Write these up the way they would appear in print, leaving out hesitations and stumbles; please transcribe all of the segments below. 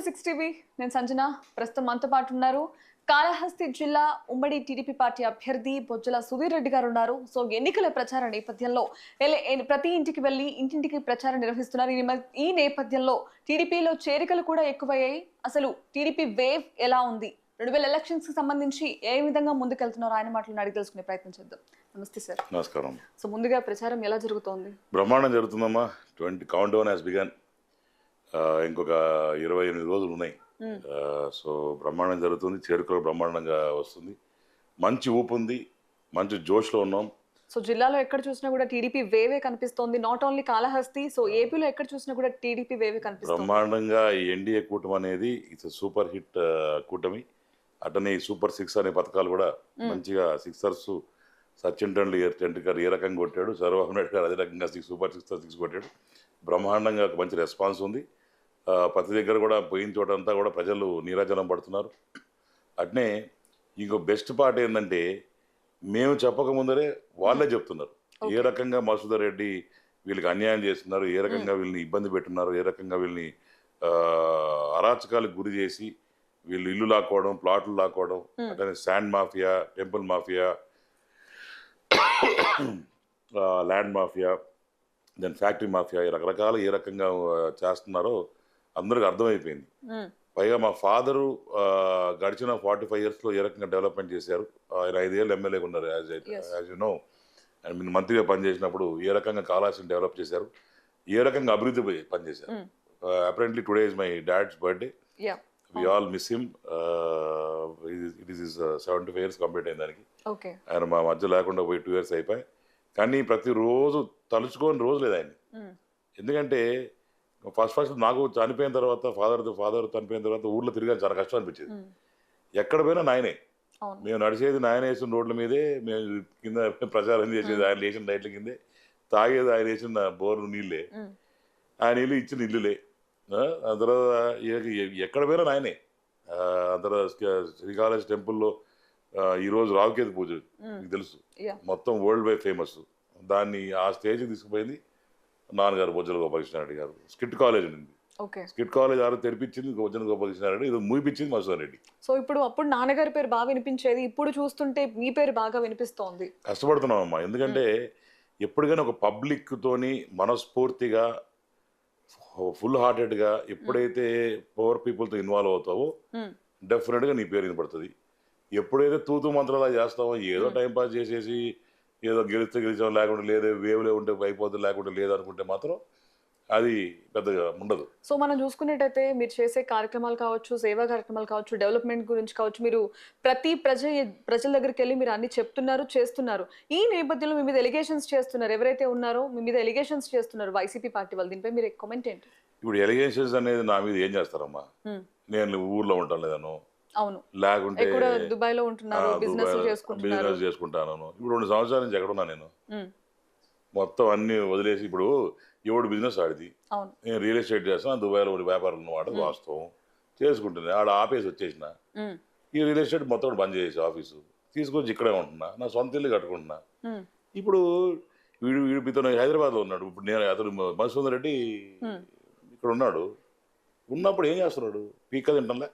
Six TV నేను సంజన. ప్రస్తుతం మనతో పాటు ఉన్నారు కాళహస్తి జిల్లా ఉమ్మడి టీడీపీ పార్టీ అభ్యర్థి బొజ్జల సుధీర్ రెడ్డి గారు ఉన్నారు. సో ఎన్నికల ప్రచార నేపథ్యంలో ప్రతి ఇంటికి వెళ్లి ఇంటింటికి ప్రచారం నిర్వహిస్తున్నారు. ఈ నేపథ్యంలో టీడీపీలో చేరికలు కూడా ఎక్కువయ్యాయి. అసలు టీడీపీ వేవ్ ఎలా ఉంది, 2000 ఎలక్షన్స్ కి సంబంధించి ఏ విధంగా ముందుకెళ్తున్నారో ఆయన మాటలను అడిగి తెలుసుకునే ప్రయత్నం చేద్దాం. నమస్తే సార్. నమస్కారం. సో ముందుగా ప్రచారం ఎలా జరుగుతోంది? బ్రహ్మాండం జరుగుతుందమ్మా. 20 కౌంట్ డౌన్ హ్యాస్ బిగన్. ఇంకొక 28 రోజులు ఉన్నాయి. సో బ్రహ్మాండం జరుగుతుంది. చేరుకలు బ్రహ్మాండంగా వస్తుంది. మంచి ఊపు ఉంది, మంచి జోష్లో ఉన్నాం. సో జిల్లాలో ఎక్కడ చూసినా కూడా టీడీపీ వేవే కనిపిస్తోంది. నాట్ ఓన్లీ కాళహస్తి, సో ఏపీలో ఎక్కడ చూసినా కూడా టీడీపీ వేవే కనిపిస్తుంది. బ్రహ్మాండంగా ఈ ఎన్డీఏ కూటమి అనేది ఇట్స్ సూపర్ హిట్ కూటమి. అటనే ఈ సూపర్ 6 అనే పథకాలు కూడా మంచిగా సిక్సర్స్. సచిన్ టెండూల్కర్ ఏ రకంగా కొట్టాడు, చంద్రబాబు నాయుడు గారు అదే రకంగా సూపర్ 6 కొట్టాడు. బ్రహ్మాండంగా ఒక మంచి రెస్పాన్స్ ఉంది. ప్రతి దగ్గర కూడా పోయిన చోటంతా కూడా ప్రజలు నీరాజనం పడుతున్నారు. అట్నే ఇంకో బెస్ట్ పార్ట్ ఏంటంటే మేము చెప్పకముందరే వాళ్ళే చెప్తున్నారు ఏ రకంగా మసూదర్ రెడ్డి వీళ్ళకి అన్యాయం చేస్తున్నారు, ఏ రకంగా వీళ్ళని ఇబ్బంది పెట్టున్నారు, ఏ రకంగా వీళ్ళని అరాచకాలకు గురి చేసి వీళ్ళు ఇల్లు లాక్కోవడం, ప్లాట్లు లాక్కోవడం, అట్లనే sand mafia, temple mafia, land mafia, దాని ఫ్యాక్టరీ మాఫియా, రకరకాల ఏ రకంగా చేస్తున్నారో అందరికి అర్థమైపోయింది. పైగా మా ఫాదరు గడిచిన 45 yearsలో ఏ రకంగా డెవలప్మెంట్ చేశారు. ఆయన 5 ఏళ్ళు ఎమ్మెల్యేగా ఉన్నారు. యాజ్ యు నో, అండ్ మీరు మంత్రిగా పనిచేసినప్పుడు ఏ రకంగా కాళహస్తిని డెవలప్ చేశారు, ఏ రకంగా అభివృద్ధి పనిచేశారు. Apparently today is my dad's birthday. We all miss him. It is 75 years complete అయిన దానికి. ఆయన మా మధ్య లేకుండా పోయి 2 years అయిపోయి. కానీ ప్రతిరోజు తలుచుకోని రోజు లేదు ఆయన. ఎందుకంటే ఫస్ట్ నాకు చనిపోయిన తర్వాత ఫాదర్ చనిపోయిన తర్వాత ఊర్లో తిరిగాను, చాలా కష్టం అనిపించేది. ఎక్కడ పోయినా నాయనే. మేము నడిచేది నాయన వేసిన రోడ్ల మీదే, మేము కింద ప్రచారం చేసేది ఆయన వేసిన లైట్ల కిందే, తాగేది ఆయన వేసిన బోర్లు నీళ్ళే, ఆయన ఇల్లు ఇచ్చిన ఇల్లులే. ఆ తర్వాత ఎక్కడ పోయినా నాయనే. అందరూ శ్రీకాళహస్తి టెంపుల్లో ఈరోజు రావుకేతు పూజ మీకు తెలుసు, మొత్తం వరల్డ్ వైడ్ ఫేమస్. దాన్ని ఆ స్టేజ్కి తీసుకుపోయింది నాన్నగారు బొజ్జల గోపాలకృష్ణారెడ్డి గారు. స్కిట్ కాలేజ్ ఉంది, స్కిట్ కాలేజ్ ఆరు తెరిపించింది బొజ్జల గోపాలకృష్ణారెడ్డి, ఇది మూపించింది మసూదర్ రెడ్డి. సో అప్పుడు నాన్నగారి పేరు బాగా వినిపించేది, ఇప్పుడు చూస్తుంటే మీ పేరు బాగా వినిపిస్తోంది. కష్టపడుతున్నాం అమ్మా. ఎందుకంటే ఎప్పటికైనా ఒక పబ్లిక్ తోని మనస్ఫూర్తిగా ఫుల్ హార్టెడ్గా ఎప్పుడైతే పవర్ పీపుల్తో ఇన్వాల్వ్ అవుతావో డెఫినెట్గా నీ పేరు వినపడుతుంది. ఎప్పుడైతే తూతూ మంత్రాలా చేస్తావో, ఏదో టైంపాస్ చేసేసి ఏదో గెలిచాం లేకుండా లేదే, వేవ్లే ఉంటే అయిపోతుంది లేకుండా లేదనుకుంటే మాత్రం అది పెద్దగా ఉండదు. సో మనం చూసుకున్నట్టయితే మీరు చేసే కార్యక్రమాలు కావచ్చు, సేవా కార్యక్రమాలు కావచ్చు, డెవలప్మెంట్ గురించి కావచ్చు, మీరు ప్రతి ప్రజల దగ్గరికి వెళ్ళి మీరు అన్ని చెప్తున్నారు, చేస్తున్నారు. ఈ నేపథ్యంలో మీ మీద ఎలిగేషన్స్ చేస్తున్నారు, ఎవరైతే ఉన్నారో మీ మీద ఎలిగేషన్స్ చేస్తున్నారు వైసీపీ పార్టీ వాళ్ళు. దీనిపై మీరు కామెంట్ ఏంటి? ఇప్పుడు ఎలిగేషన్స్ అనేది నా మీద ఏం చేస్తారమ్మా? నేను ఊర్లో ఉంటాను లేదను, అవును, లేకుంటే దుబాయ్ లో ఉంటున్నారు, బిజినెస్ చేసుకుంటాను. ఇప్పుడు 2 సంవత్సరాల నుంచి ఎక్కడున్నా నేను, మొత్తం అన్ని వదిలేసి. ఇప్పుడు ఎవడు బిజినెస్ ఆడిది, నేను రియల్ ఎస్టేట్ చేస్తాను, దుబాయ్లో వ్యాపారం ఉన్నమాట వాస్తవం చేసుకుంటున్నా. ఆడ ఆపేసి వచ్చేసిన ఈ రియల్ ఎస్టేట్ మొత్తం బంద్ చేసి ఆఫీసు తీసుకొచ్చి ఇక్కడే ఉంటున్నా, నా సొంత ఇల్లు కట్టుకుంటున్నా. ఇప్పుడు ఇతను హైదరాబాద్లో ఉన్నాడు. ఇప్పుడు నేను అతను మధుసూదన్ రెడ్డి ఇక్కడ ఉన్నాడు. ఉన్నప్పుడు ఏం చేస్తున్నాడు? పీక తింటాంలే.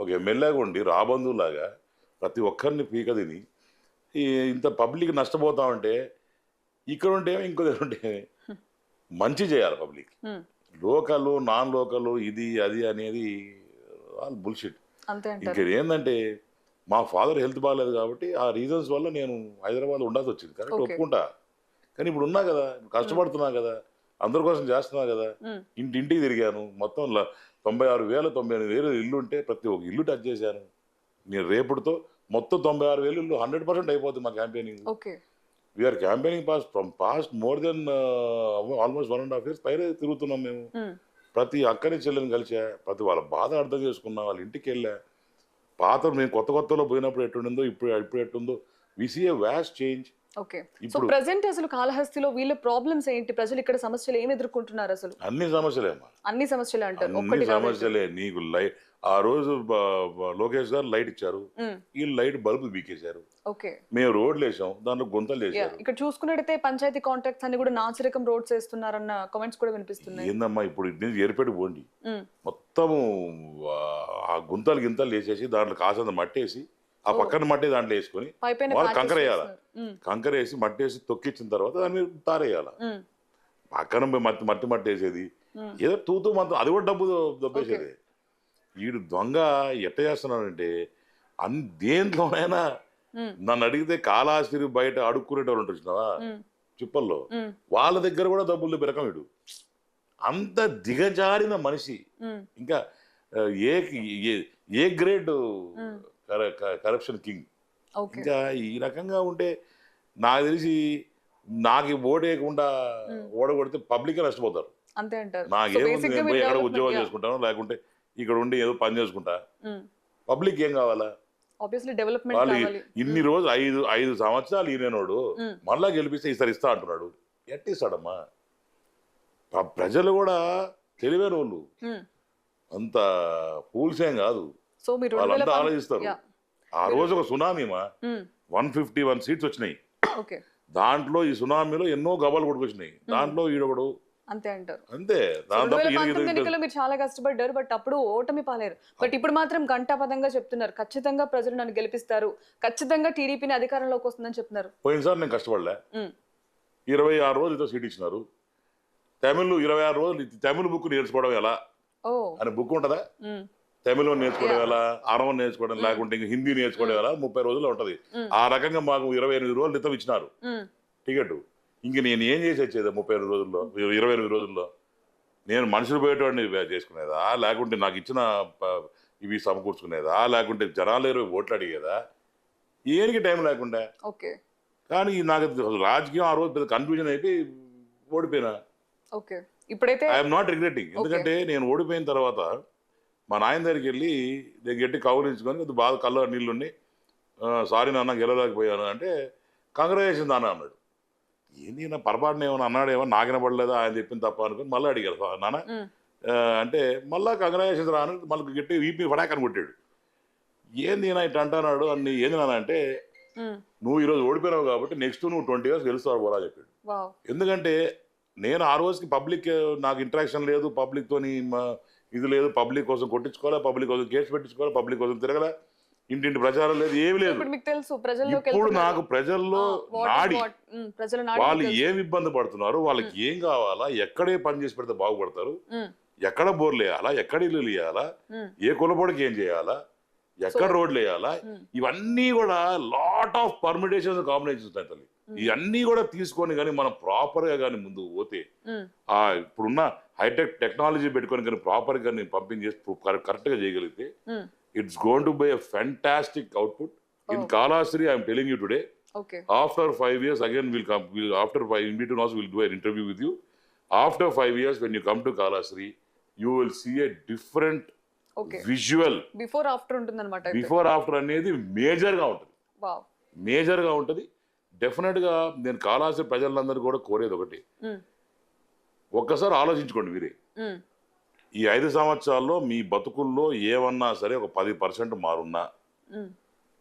ఒక ఎమ్మెల్యేగా ఉండి రాబంధువులాగా ప్రతి ఒక్కరిని పీక తిని ఇంత పబ్లిక్ నష్టపోతా ఉంటే, ఇక్కడ ఉంటే ఇంకో దగ్గర ఉంటే మంచి చేయాలి పబ్లిక్. లోకల్ నాన్ లోకల్ ఇది అది అనేది వాళ్ళు బుల్షిట్. ఇంకా ఏంటంటే మా ఫాదర్ హెల్త్ బాగాలేదు కాబట్టి ఆ రీజన్స్ వల్ల నేను హైదరాబాద్ ఉండాల్సి వచ్చింది. కరెక్ట్, ఒప్పుకుంటా. కానీ ఇప్పుడు ఉన్నా కదా, కష్టపడుతున్నా కదా, అందరి కోసం చేస్తున్నా కదా. ఇంటింటికి తిరిగాను. మొత్తం 96,000 ఇల్లు ఉంటే ప్రతి ఒక్క ఇల్లు టచ్ చేశాను. నేను రేపుడుతో మొత్తం 96,000 ఇల్లు 100% అయిపోతుంది మా campaigning. We are campaigning past more than almost 1.5 years పైన తిరుగుతున్నాం మేము. ప్రతి అక్కని చెల్లెని కలిసా, ప్రతి వాళ్ళ బాధ అర్థం చేసుకున్నా, వాళ్ళ ఇంటికి వెళ్ళా. పాత మేము కొత్తలో పోయినప్పుడు ఎట్టుండిందో ఇప్పుడు ఎట్టుందో we see a vast change. Okay. So present అసలు కాళహస్తిలో వీళ్ళ ప్రాబ్లమ్స్ ఏంటి? ప్రజలు ఇక్కడ సమస్యలు ఏమి ఎదుర్కొంటున్నారు అసలు? అన్ని సమస్యలేమ్మా, అన్ని సమస్యలు అంటారు. అన్ని సమస్యలే. నీకు ఆ రోజు లోకేష్ గారు లైట్ ఇచ్చారు, ఈ లైట్ బల్బు బీకేశారు. ఓకే. మేము రోడ్లు వేసాం, దాంట్లో గుంతలు వేసారు. ఇక్కడ చూసుకున్నట్టయితే పంచాయతీ కాంట్రాక్ట్స్ అన్ని కూడా నాసిరకం రోడ్స్ వేస్తున్నారన్న కామెంట్స్ కూడా వినిపిస్తున్నాయి. ఏందమ్మా ఇప్పుడు ఏర్పెట్టి పోండి, మొత్తము ఆ గుంతలు గింతలు వేసేసి దాంట్లో కాసంత మట్టేసి ఆ పక్కన మట్టి దాంట్లో వేసుకొని వాళ్ళు కంకర వేయాల, కంకర వేసి మట్టి వేసి తొక్కిచ్చిన తర్వాత దాని మీద తారేయాల. పక్కన మట్టి వేసేది ఏదో తూతూ మంతం, అది కూడా డబ్బు దొబ్బేసేది. వీడు దొంగ ఎట్ట చేస్తున్నాడంటే దేంట్లోనైనా నన్ను అడిగితే కాళహస్తి బయట అడుక్కునేటోళ్ళు ఉంటారు చూసినావా చిప్పల్లో, వాళ్ళ దగ్గర కూడా డబ్బులు పెరకం వీడు. అంత దిగజారిన మనిషి. ఇంకా ఏ గ్రేడ్ కరప్షన్ కింగ్. ఇంకా ఈ రకంగా ఉంటే నాకు తెలిసి నాకు ఓటేయకుండా ఓడగొడితే పబ్లిక్ నష్టపోతారు. నాకేముంది, నేను పోయి ఎక్కడ ఉద్యోగం చేసుకుంటాను, లేకుంటే ఇక్కడ ఉండి ఏదో పని చేసుకుంటా. పబ్లిక్ ఏం కావాలా? వాళ్ళు ఇన్ని రోజు 5 సంవత్సరాలు ఈయనోడు మళ్ళా గెలిపిస్తే ఇస్తా అంటున్నాడు. ఎట్టిస్తాడమ్మా? ప్రజలు కూడా తెలివైన వాళ్ళు, అంత ఫూల్సేం కాదు. వాళ్ళంతా ఆలోచిస్తారు. ఆ రోజు ఒక సునామీమా 151 సీట్స్ వచ్చినాయి. దాంట్లో ఈ సునామీలో ఎన్నో గబాలు కొట్టుకొచ్చినాయి. దాంట్లో ఈడొకడు అంతే అంటారు. అంతే. ఎన్నికల్లో మీరు చాలా కష్టపడ్డారు, బట్ అప్పుడు ఓటమి పాలేరు. బట్ ఇప్పుడు మాత్రం ఘంటాపథంగా చెప్తున్నారు ఖచ్చితంగా ప్రజలు నన్ను గెలిపిస్తారు, ఖచ్చితంగా టీడీపీని అధికారంలోకి వస్తుందని చెప్తున్నారు. పోయినసారి నేను కష్టపడలే, 26 రోజులతో సీట్ ఇచ్చినారు. తమిళ్ 26 రోజులు తమిళ్ బుక్ నేర్చుకోవడం ఎలా అని బుక్ ఉంటదా? తమిళ్ నేర్చుకోవడం ఎలా, అరవం నేర్చుకోవడం, లేకుంటే ఇంకా హిందీ నేర్చుకోవడం ఎలా 30 రోజుల్లో ఉంటది. ఆ రకంగా మాకు 28 రోజులు క్రితం ఇచ్చినారు టికెట్. ఇంక నేను ఏం చేసి వచ్చేదా 38 రోజుల్లో, 28 రోజుల్లో? నేను మనుషులు పోయేటోడిని చేసుకునేదా, లేకుంటే నాకు ఇచ్చిన ఇవి సమకూర్చుకునేదా, లేకుంటే జనాలు ఓట్లు అడిగేదా? ఏనికి టైం లేకుండా. కానీ నాకు రాజకీయం ఆ రోజు పెద్ద కన్ఫ్యూజన్ అయిపోయి ఓడిపోయినా. I'm not regretting. ఎందుకంటే నేను ఓడిపోయిన తర్వాత మా నాయన దగ్గరికి వెళ్ళి నేను గట్టి కౌలించుకొని కొద్దిగా బాగా కళ్ళ నీళ్ళుండి, సారీ నాన్న గెలవలేకపోయాను అంటే, కంగ్రాచులేషన్ నాన్న అన్నాడు. ఏంది నా పొరపాటున ఏమన్నా అన్నాడేమో, నాకు వినపడలేదా ఆయన చెప్పింది తప్ప అనుకుని మళ్ళీ అడిగారు నాన్న అంటే, మళ్ళీ కంగ్రాచులేషన్స్ రా అని మళ్ళీ గట్టి వీపీ ఫడాకని కొట్టాడు. ఏంది నా ఇట్లా అంటున్నాడు అని. ఏంది నాన్న అంటే, నువ్వు ఈరోజు ఓడిపోయినావు కాబట్టి నెక్స్ట్ నువ్వు 20 years గెలుస్తావు పోరా చెప్పాడు. ఎందుకంటే నేను ఆ రోజుకి పబ్లిక్ నాకు ఇంటరాక్షన్ లేదు, పబ్లిక్ తోని ఇది లేదు, పబ్లిక్ కోసం కొట్టించుకోవాలా, పబ్లిక్ కోసం కేసు పెట్టించుకోవాలి, పబ్లిక్ కోసం తిరగల, ఇంటింటి ప్రచారం లేదు, ఏమి లేదు. ఇప్పుడు నాకు ప్రజల్లో నాడి వాళ్ళు ఏమి ఇబ్బంది పడుతున్నారు, వాళ్ళకి ఏం కావాలా, ఎక్కడే పని చేసి పెడితే బాగుపడతారు, ఎక్కడ బోర్లు వేయాలా, ఎక్కడ ఇల్లు వేయాలా, ఏ కులపొడికి ఏం చేయాలా, ఎక్కడ రోడ్లు వేయాలా, ఇవన్నీ కూడా లాట్ ఆఫ్ పర్మిటేషన్స్ కాంబినేషన్స్ ఉంటాయి తల్లి. ఇవన్నీ కూడా తీసుకొని కానీ మనం ప్రాపర్ గా కానీ ముందుకు పోతే, ఆ ఇప్పుడున్న హైటెక్ టెక్నాలజీ పెట్టుకొని కానీ ప్రాపర్ గా పంపించేసి కరెక్ట్ గా చేయగలిగితే, it's going to be a fantastic output. In Kalahastri, I am telling you today, after 5 years, again we'll come, after 5, in between also we'll do an interview with you. After 5 years, when you come to Kalahastri, you will see a different visual. Before after untundannamata. Before after అనేది major గా ఉంటుంది. Major గా ఉంటుంది. Definite గా నేను కాళహస్తి ప్రజలందరూ కూడా కోరేది ఒకటి, ఒక్కసారి ఆలోచించుకోండి మీరే. ఈ 5 సంవత్సరాల్లో మీ బతుకుల్లో ఏమన్నా సరే ఒక 10% మారున్నా,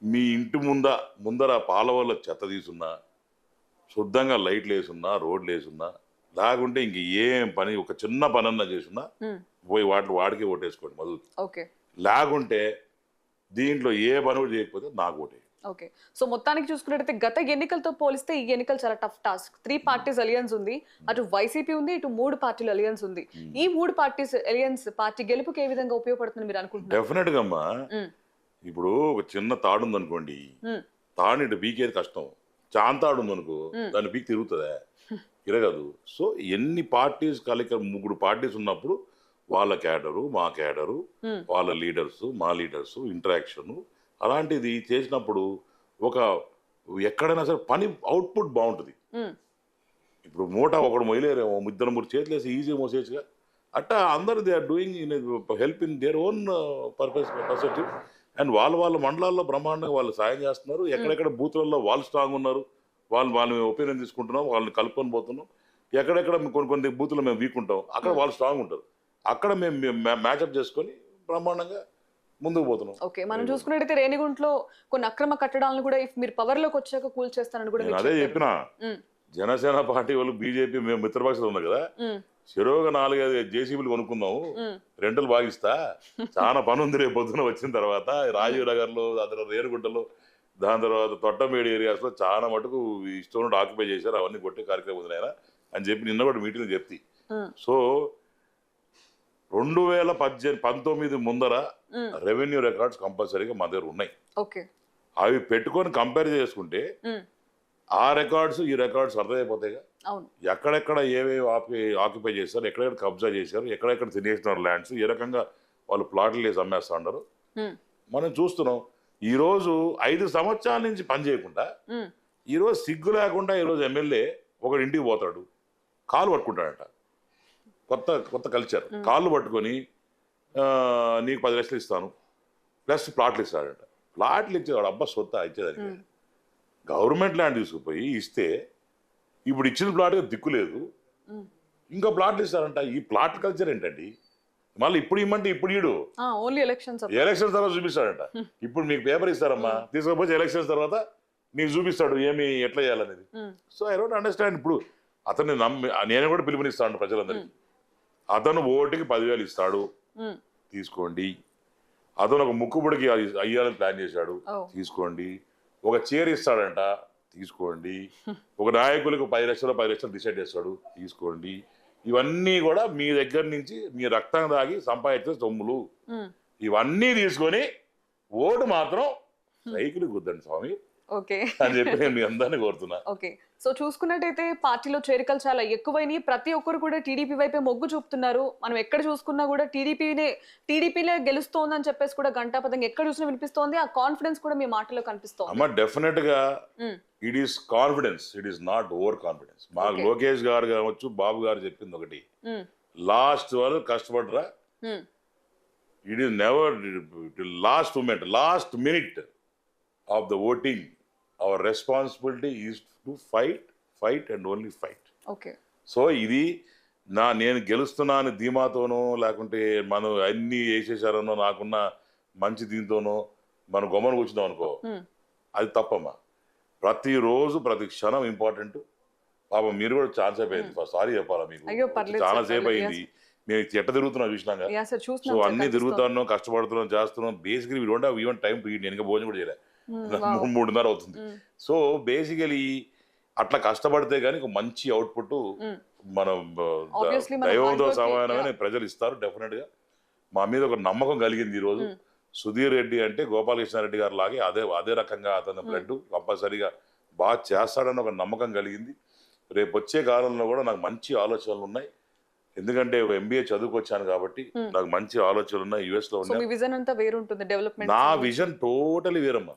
మీ ఇంటి ముందర పాలవల్ల చెత్త తీసున్నా, శుద్ధంగా లైట్లు వేసున్నా, రోడ్లు వేసున్నా, లేకుంటే ఇంక ఏం పని ఒక చిన్న పనన్నా చేసున్నా పోయి వాడికి ఓటేసుకోండి మధుకి. లేకుంటే దీంట్లో ఏ పని కూడా చేయకపోతే నాకు ఓటే. ఓకే. సో మొత్తానికి చూసుకున్నట్టయితే గత ఎన్నికలతో పోలిస్తే ఈ ఎన్నికలు చాలా టఫ్ టాస్క్. 3 parties అలియన్స్ ఉంది, అటు వైసీపీ ఉంది, ఇటు 3 పార్టీల అలియన్స్ ఉంది. ఈ 3 parties అలియన్స్ పార్టీ గెలుపుకి ఏ విధంగా ఉపయోగపడుతుంది మీరు అనుకుంటున్నారు? డెఫినెట్ గా అమ్మా, ఇప్పుడు ఒక చిన్న తాడు ఉంది అనుకోండి, తాడు ఇటు బీకేది కష్టం. చాంతాడు ఉంది అనుకో, దాన్ని బీక్ తిరుగుతుందా? తిరగదు. సో ఎన్ని పార్టీస్ కలిక 3 parties ఉన్నప్పుడు వాళ్ళ క్యాడరు, మా క్యాడరు, వాళ్ళ లీడర్స్, మా లీడర్స్ ఇంటరాక్షన్ అలాంటిది చేసినప్పుడు ఒక ఎక్కడైనా సరే పని అవుట్పుట్ బాగుంటుంది. ఇప్పుడు ఒకడు మొయ్యలేరేమో, 2-3 చేతులు వేసి ఈజీ మోసేయచ్చుగా. అట్టా అందరు they are doing in help in their own perspective. And వాళ్ళ మండలాల్లో బ్రహ్మాండంగా వాళ్ళు సాయం చేస్తున్నారు. ఎక్కడెక్కడ బూత్లలో వాళ్ళు స్ట్రాంగ్ ఉన్నారు, వాళ్ళ ఒపీనియన్ తీసుకుంటున్నాం, వాళ్ళని కలుపుకొని పోతున్నాం. ఎక్కడెక్కడ కొన్ని బూతులు మేము వీక్ ఉంటాం, అక్కడ వాళ్ళు స్ట్రాంగ్ ఉంటారు. అక్కడ మేము మ్యాచ్అప్ చేసుకొని బ్రహ్మాండంగా ముందుకు పోతున్నాం. ఓకే, మనం చూసుకున్నట్టయితే రేణిగుంటలో కొన్ని అక్రమ కట్టడాలను కూడా మీరు పవర్ లోకి వచ్చాక కూల్ చేస్తానని కూడా అదే చెప్పిన. జనసేన పార్టీ వాళ్ళు బీజేపీ మేము మిత్రపక్షంలో ఉన్నాం కదా, చెరువుగా 4-5 జేసీబీలు కొనుక్కుందాము, రెంటలు బాగిస్తా, చాలా పని ఉంది రేపు పొద్దున వచ్చిన తర్వాత. రాజీవ్ నగర్ లో, అతను రేణిగుంటలో, దాని తర్వాత తొట్టంబేడి ఏరియాస్ లో చాలా మటుకు ఇష్టం ఆక్యుపై చేశారు. అవన్నీ కొట్టే కార్యక్రమం ఉంది ఆయన అని చెప్పి నిన్న కూడా మీటింగ్ చెప్తి. సో 2019 ముందర రెవెన్యూ రికార్డ్స్ కంపల్సరీగా మా దగ్గర ఉన్నాయి. అవి పెట్టుకొని కంపేర్ చేసుకుంటే ఆ రికార్డ్స్ ఈ రికార్డ్స్ అర్థమైపోతాయిగా. ఎక్కడెక్కడ ఏవేవి ఆక్యుపై చేశారు, ఎక్కడెక్కడ కబ్జా చేశారు, ఎక్కడెక్కడ తినేస్తున్నారు ల్యాండ్స్, ఏ రకంగా వాళ్ళు ప్లాట్లు వేసి అమ్మేస్తా ఉన్నారు మనం చూస్తున్నాం. ఈ రోజు 5 సంవత్సరాల నుంచి పని చేయకుండా ఈ రోజు సిగ్గు లేకుండా ఈ రోజు ఎమ్మెల్యే ఒకటి ఇంటికి పోతాడు, కాలు పట్టుకుంటాడట. కొత్త కల్చర్. కాళ్ళు పట్టుకొని నీకు 10 లక్షలు ఇస్తాను ప్లస్ ప్లాట్లు ఇస్తాడట. ప్లాట్లు ఇచ్చేవాడు అబ్బా సొత్తా ఇచ్చేదానికి. గవర్నమెంట్ ల్యాండ్ తీసుకుపోయి ఇస్తే ఇప్పుడు ఇచ్చిన ప్లాట్ దిక్కు లేదు, ఇంకా ప్లాట్లు ఇస్తారంట. ఈ ప్లాట్ కల్చర్ ఏంటండి? మళ్ళీ ఇప్పుడు ఇమ్మంటే ఇప్పుడు ఇడు ఎలక్షన్స్ తర్వాత చూపిస్తాడంట. ఇప్పుడు మీకు పేపర్ ఇస్తారమ్మా, తీసుకపోతే ఎలక్షన్స్ తర్వాత నీకు చూపిస్తాడు ఏమి ఎట్లా చేయాలనేది. So I don't understand. ఇప్పుడు అతన్ని నేను కూడా పిలుపునిస్తాను ప్రజలందరికీ. అతను ఓటుకి 10,000 ఇస్తాడు, తీసుకోండి. అతను ఒక ముక్కుబడికి అయ్యాలని ప్లాన్ చేశాడు, తీసుకోండి. ఒక చీర ఇస్తాడంట, తీసుకోండి. ఒక నాయకులకు 10 లక్షలు డిసైడ్ చేస్తాడు, తీసుకోండి. ఇవన్నీ కూడా మీ దగ్గర నుంచి మీ రక్తం దాగి సంపాదించే సొమ్ములు. ఇవన్నీ తీసుకొని ఓటు మాత్రం సైకిల్ గుద్దండి స్వామి అని చెప్పి నేను మీ అందరినీ కోరుతున్నా. సో చూసుకున్నట్టయితే పార్టీలో చేరికలు చాలా ఎక్కువైనాయి. ప్రతి ఒక్కరు కూడా టీడీపీ వైపే మొగ్గు చూపుతున్నారు. మనం ఎక్కడ చూసుకున్నా కూడా టీడీపీనే గెలుస్తోందని చెప్పేసి కూడా గంటాపదంగా ఎక్కడ చూసినా వినిపిస్తోంది. ఆ కాన్ఫిడెన్స్ కూడా మీ మాటలో కనిపిస్తోంది. అమ్మ డెఫినెట్ గా it is confidence, it is not over confidence. మాకు లోకేష్ గారు కావచ్చు, బాబు గారు చెప్పింది ఒకటి, లాస్ట్ వరకు కష్టపడరా. It is never last minute of the voting. Our responsibility is to fight and only fight. So ఇది నేను గెలుస్తున్నాను ధీమాతోనో, లేకుంటే మనం అన్ని వేసేసారనో, నాకున్న మంచి దీంతోనో మనం గొమ్మను కూర్చున్నాం అనుకో, అది తప్పమ్మా. ప్రతిరోజు ప్రతి క్షణం ఇంపార్టెంట్. పాపం మీరు కూడా ఛాన్స్ అయిపోయింది, సారీ చెప్పాలా మీకు, చాలా సేపు అయింది. మేము ఎట్ట తిరుగుతున్నాం చూసినాక. సో అన్ని తిరుగుతున్నాం, కష్టపడుతున్నాం, చేస్తున్నాం. Basically we don't have even time to eat. నేను ఇంకా భోజనం కూడా చేయలే, 3:30 అవుతుంది. సో బేసికలీ అట్లా కష్టపడితే గానీ మంచి అవుట్పుట్ మనం దైవంతో సమానమైన ప్రజలు ఇస్తారు డెఫినెట్ గా. మా మీద ఒక నమ్మకం కలిగింది ఈ రోజు. సుధీర్ రెడ్డి అంటే గోపాలకృష్ణారెడ్డి గారు లాగే అదే రకంగా అతని బ్లడ్ కంపల్సరీగా బాగా చేస్తాడని ఒక నమ్మకం కలిగింది. రేపు వచ్చే కాలంలో కూడా నాకు మంచి ఆలోచనలు ఉన్నాయి. ఎందుకంటే ఒక MBA చదువుకొచ్చాను కాబట్టి నాకు మంచి ఆలోచనలు ఉన్నాయి. US లో ఉన్నాయి. నా విజన్ టోటలీ వేరమ్మా.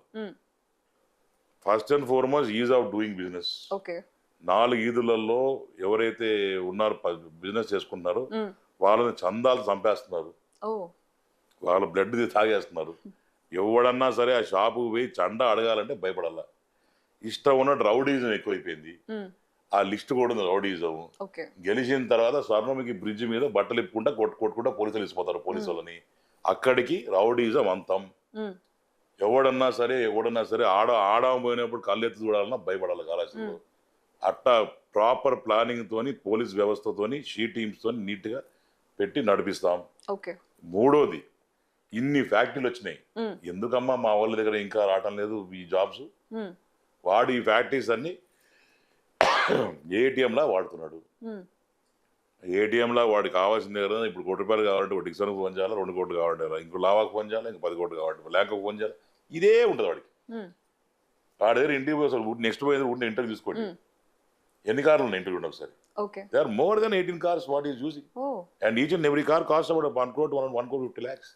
First and foremost is of doing business. 4 ఈదులలో ఎవరైతే ఉన్నారో బిజినెస్ చేసుకుంటున్నారో వాళ్ళని చందాలు చంపేస్తున్నారు, వాళ్ళ బ్లడ్ తాగేస్తున్నారు. ఎవడన్నా సరే ఆ షాపుకు పోయి చందా అడగాలంటే భయపడాల. ఇష్టం ఉన్నట్టు రౌడీజం ఎక్కువైపోయింది. ఆ లిస్ట్ కూడా ఉంది రౌడీజం. గెలిచిన తర్వాత స్వర్ణముఖి బ్రిడ్జ్ మీద బట్టలు ఇప్పుకుంటా కొట్టుకుంటా పోలీసులు ఇచ్చిపోతారు పోలీసు వాళ్ళని. అక్కడికి రౌడీజం అంతం. ఎవడన్నా సరే ఆడడం పోయినప్పుడు కళ్ళెత్తి చూడాలన్నా భయపడాలి కళాశాలలో. అట్టా ప్రాపర్ ప్లానింగ్ తోని, పోలీస్ వ్యవస్థతోని, టీమ్స్ తోని నీట్ గా పెట్టి నడిపిస్తాం. మూడోది, ఇన్ని ఫ్యాక్టరీలు వచ్చినాయి, ఎందుకమ్మా మా వాళ్ళ దగ్గర ఇంకా రావటం లేదు ఈ జాబ్స్? వాడు ఈ ఫ్యాక్టరీస్ అన్ని ATM లా వాడుతున్నాడు. ATM లా వాడికి కావాల్సింది కదా. ఇప్పుడు 1 కోటి రూపాయలు కావాలంటే 1 కిసాన్కు ఫోన్ చేయాలి, 2 కోట్లు కావాలంటే ఇంకో లావాకు ఫోన్ చేయాలి, ఇంకో 10 కోట్లు కావాలి, లేకపోతే ఫోన్ చేయాలి. ఇదే ఉంటుంది వాడికి. వాడి దగ్గర ఇంటికి పోయి నెక్స్ట్ పోయేది ఉంటే ఇంటర్వ్యూ తీసుకోండి, ఎన్ని కార్లు ఉన్నాయి ఇంటర్వ్యూ ఒకసారి. There are more than 18 cars what he is using. And each and every car costs about 1 crore to 1.50 lakhs.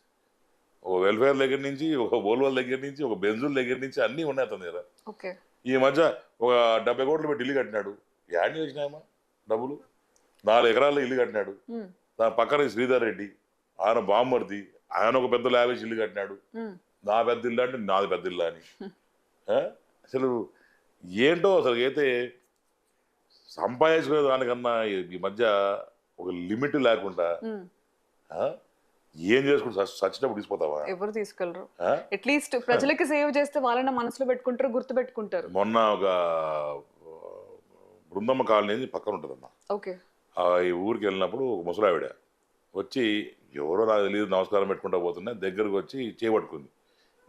ఒక వెల్ఫేర్ దగ్గర నుంచి, ఒక వోల్వో దగ్గర నుంచి, ఒక బెంజుల దగ్గర నుంచి అన్ని ఉన్నాయి అతని దగ్గర. ఈ మధ్య ఒక 70 కోట్లు పెట్టి ఇల్లు కట్టినాడు. యాడ్ చేసినాయమ్మా డబ్బులు. 4 ఎకరాల్లో ఇల్లు కట్టినాడు. దాని పక్కన శ్రీధర్ రెడ్డి, ఆయన బామ్మర్ది, ఆయన ఒక పెద్ద లావేజ్ ఇల్లు కట్టినాడు. నా పెద్ద ఇల్లు అంటే నాది పెద్ద ఇల్లు అని. అసలు ఏంటో అసలు అయితే సంపాదించుకునే దానికన్నా ఈ మధ్య ఒక లిమిట్ లేకుండా ఆ? ఏం చేసుకుంటూ చచ్చినప్పుడు తీసిపోతావా? ఎవరు తీసుకెళ్ళరు. ఆ? అట్లీస్ట్ ప్రజలకి సేవ్ చేస్తే వాళ్ళని మనసులో పెట్టుకుంటారు, గుర్తు పెట్టుకుంటారు. మొన్న ఒక బృందమ్మ కాలనీ అని పక్కన ఉంటుందన్న. ఓకే. ఈ ఊరికి వెళ్ళినప్పుడు ఒక ముసలావిడ వచ్చి ఎవరో నాకు తెలియదు నమస్కారం పెట్టుకుంటా పోతున్నా, దగ్గరకు వచ్చి చేపట్టుకుంది,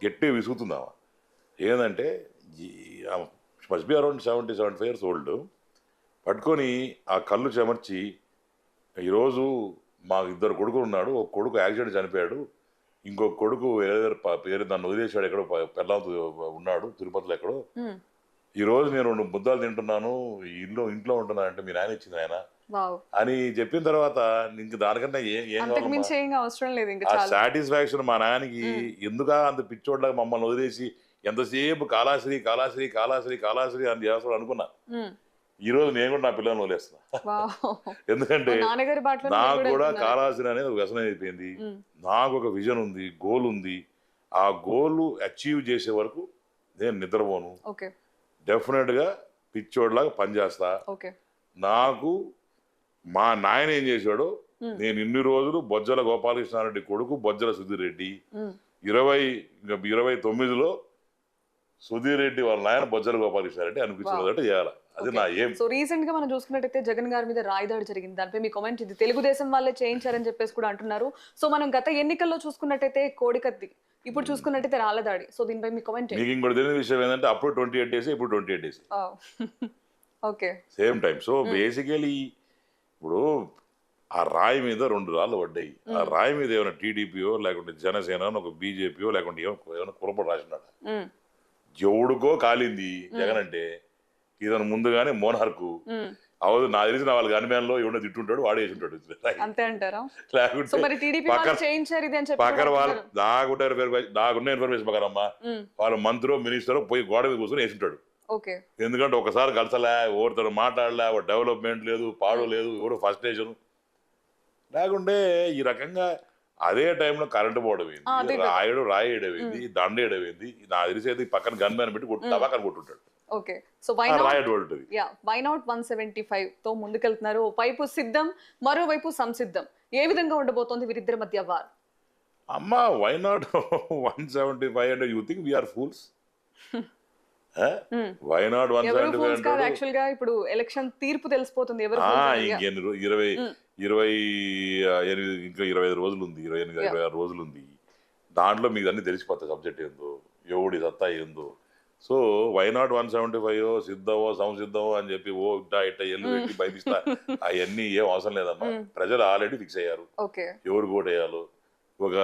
గట్టిగా విసుగుతుందామా. ఏంటంటే must be around 70-75 years old. పట్టుకొని ఆ కళ్ళు చెమర్చి, ఈరోజు మాకు 2 కొడుకులు ఉన్నాడు, ఒక కొడుకు యాక్సిడెంట్ చనిపోయాడు, ఇంకొక కొడుకు పేరు నన్ను వదిలేశాడు, ఎక్కడో పెళ్ళంతో ఉన్నాడు తిరుపతిలో ఎక్కడో, ఈరోజు నేను 2 ముద్దలు తింటున్నాను, ఇంట్లో ఉంటున్నాను అంటే మీ నాయన ఇచ్చింది ఆయన అని చెప్పిన తర్వాత ఇంక దానికన్నా ఏం అవసరం లేదు. ఆ సాటిస్ఫాక్షన్ మా నాయనకి ఎందుకా అంత పిచ్చోడ్లాగా మమ్మల్ని వదిలేసి ఎంతసేపు కాళాశ్రీ కాళాశ్రీ కాళాశ్రీ కాళాశ్రీ అని చేస్తాడు అనుకున్నా. ఈ రోజు నేను కూడా నా పిల్లల్ని వదిలేస్తున్నా. ఎందుకంటే నాకు కూడా కాళాశ్రీ అనేది ఒక వ్యసనం అయిపోయింది. నాకు ఒక విజన్ ఉంది, గోల్ ఉంది. ఆ గోల్ అచీవ్ చేసే వరకు నేను నిద్రపోను, డెఫినెట్ గా పిచ్చోడ్లాగా పనిచేస్తా. నాకు మా నాయన ఏం చేశాడో, నేను ఇన్ని రోజులు బొజ్జల గోపాలకృష్ణారెడ్డి కొడుకు బొజ్జల సుధీర్ రెడ్డి, 29లో సుధీర్ రెడ్డి వాళ్ళ నాయన బొజ్జల గోపాలకృష్ణారెడ్డి అనిపించినట్టు చేయాలి. అది నా ఏం. సో రీసెంట్ గా మనం చూసుకున్నట్టయితే జగన్ గారి మీద రాయిదాడి జరిగింది, దానిపై మీ కామెంట్ ఇది తెలుగుదేశం వాళ్ళే చేయించారని చెప్పేసి కూడా అంటున్నారు. సో మనం గత ఎన్నికల్లో చూసుకున్నట్టయితే కోడికత్తి, ఇప్పుడు చూసుకున్నట్టయితే రాళ్ళదాడి. సో దీనిపై మీ కామెంట్. మీకు ఇంకోటి తెలియని విషయం ఏంటంటే అప్పుడు 28 days, ఇప్పుడు 28 days okay same time. So basically ఇప్పుడు ఆ రాయి మీద 2 రాళ్ళు పడ్డాయి. ఆ రాయి మీద ఏమైనా టీడీపీయో లేకుంటే జనసేన ఒక బీజేపీయో లేకుంటే ఏమైనా కురపడి రాసినాడు. ఎవడుకో కాలింది జగన్ అంటే, ఇతను ముందుగానే మోనార్కు అవదు నాకు తెలిసిన వాళ్ళ గన్మ్యాన్లో ఎవడో తిట్టుంటాడు, వాడే వేసి ఉంటాడు. పక్కన వాళ్ళు నాకున్న ఇన్ఫర్మేషన్ ప్రకారమ్మా వాళ్ళ మంత్రో మినిస్టరో పోయి గోడ మీద కూర్చొని వేసింటాడు. ఎందుకంటే ఒకసారి కలిసలే, ఎవరితో మాట్లాడలే, డెవలప్మెంట్ లేదు, పాడు లేదు, ఎవరు ఫస్ట్ స్టేషన్ లేకుంటే ఈ రకంగా. అదే టైంలో కరెంటు పోవడం ఏంది, రాయేయడమైంది, దండేయడమైంది, నాకు తెలిసేది పక్కన గన్ మ్యాన్ పెట్టి టబాకాన్ని కొట్టుంటాడు. ఓకే. సో వై నాట్ 175 తో ముందుకెళ్తున్నారు. వైపు సిద్ధం, మరోవైపు సంసిద్ధం. ఏ విధంగా ఉండబోతోంది వీరిద్దరి మధ్య వార్? అమ్మా వై నాట్ 175 అంటే you think we are fools? Why not 175 actual గా ఇప్పుడు ఎలక్షన్ తీర్పు తెలిసిపోతుంది. ఇంకెన్ని 25 రోజులు ఉంది, 26 రోజులు ఉంది. దాంట్లో మీకు అన్ని తెలిసిపోతాయి సబ్జెక్ట్ ఏందో, ఎవడి సత్తా ఏందో. సో వై నాట్ 175 సిద్ధమో సంసిద్ధమో అని చెప్పి ఇట్ట ఎల్లు పెట్టి భయపిస్తా అవన్నీ ఏం అవసరం లేదమ్మా. ప్రజలు ఆల్రెడీ ఫిక్స్ అయ్యారు ఎవరు ఓటేయాలో. ఒక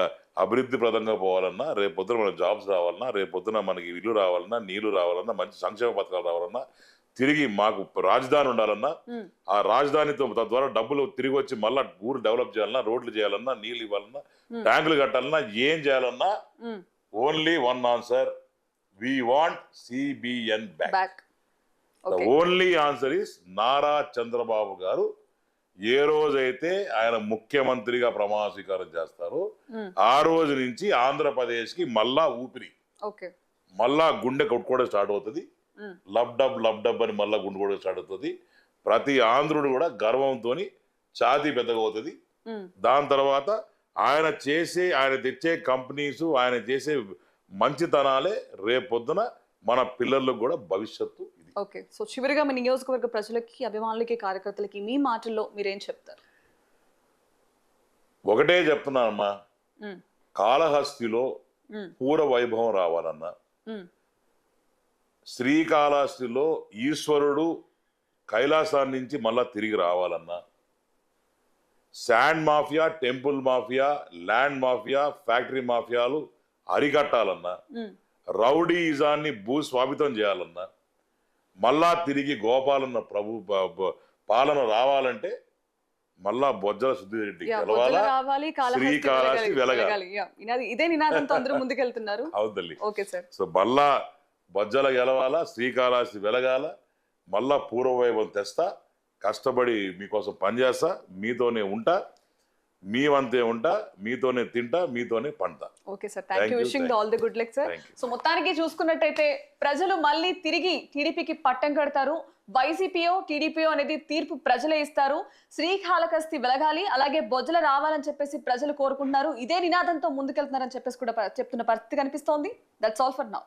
అభివృద్ధి ప్రదంగా పోవాలన్నా, రేపు పొద్దున మనకు జాబ్స్ రావాలన్నా, రేపు పొద్దున మనకి ఇల్లు రావాలన్నా, నీళ్లు రావాలన్నా, మంచి సంక్షేమ పథకాలు రావాలన్నా, తిరిగి మాకు రాజధాని ఉండాలన్నా, ఆ రాజధానితో తద్వారా డబ్బులు తిరిగి వచ్చి మళ్ళా ఊరు డెవలప్ చేయాలన్నా, రోడ్లు చేయాలన్నా, నీళ్ళు ఇవ్వాలన్నా, ట్యాంకులు కట్టాలన్నా, ఏం చేయాలన్నా only one answer, we want CBN back. The only answer is Nara Chandrababu గారు ఏ రోజైతే ఆయన ముఖ్యమంత్రిగా ప్రమాణ స్వీకారం చేస్తారో ఆ రోజు నుంచి ఆంధ్రప్రదేశ్ కి మళ్ళా ఊపిరి, మళ్ళా గుండె కొట్టుకోవడం స్టార్ట్ అవుతుంది. లబ్ డబ్ అని మళ్ళా గుండె కొట్టుకోవడం స్టార్ట్ అవుతుంది. ప్రతి ఆంధ్రుడు కూడా గర్వంతో ఛాతీ పెద్దగా అవుతుంది. దాని తర్వాత ఆయన తెచ్చే కంపెనీస్, ఆయన చేసే మంచితనాలే రేపొద్దున మన పిల్లలకు కూడా భవిష్యత్తు. ఓకే. సో చివరిగా మీ నియోజకవర్గ ప్రజలకి, అభిమానులకి, కార్యకర్తలకి మీ మాటల్లో మీరేం చెప్తారు? ఒకటే చెప్తున్నానమ్మా, కాళహస్తిలో పూర వైభవం రావాలన్నా, శ్రీకాళహస్తిలో ఈశ్వరుడు కైలాసాన్ని నుంచి మళ్ళా తిరిగి రావాలన్నా, sand mafia, temple mafia, land mafia, factory మాఫియాలు అరికట్టాలన్నా, రౌడీయిజాన్ని భూస్వామితం చేయాలన్నా, మళ్ళా తిరిగి గోపాలన్న పాలన రావాలంటే మళ్ళా బొజ్జల సుధీర్ రెడ్డి గెలవాలా, శ్రీకాళహస్తి వెలగాలి. ఇదే నినాదంతో అందరూ ముందుకెళ్తున్నారు. అవుతుంది. సో మళ్ళా బొజ్జల గెలవాలా, శ్రీకాళహస్తి వెలగాల, మళ్ళా పూర్వవైభవం తెస్తా, కష్టపడి మీకోసం పనిచేస్తా, మీతోనే ఉంటా. మీ వంతే ఉంటా, మీతోనే తింటా, మీతోనే పంట. Okay sir, thank you, wishing all the good luck sir. Thank you. So మొత్తానికి చూసుకున్నట్టయితే ప్రజలు మళ్ళీ తిరిగి టీడీపీకి పట్టం కడతారు. వైసీపీయో టీడీపీయో అనేది తీర్పు ప్రజలే ఇస్తారు. శ్రీకాళహస్తి వెలగాలి, అలాగే బొజ్జల రావాలని చెప్పేసి ప్రజలు కోరుకుంటున్నారు. ఇదే నినాదంతో ముందుకెళ్తున్నారని చెప్పేసి కూడా చెప్తున్న పరిస్థితి కనిపిస్తోంది. That's all for now.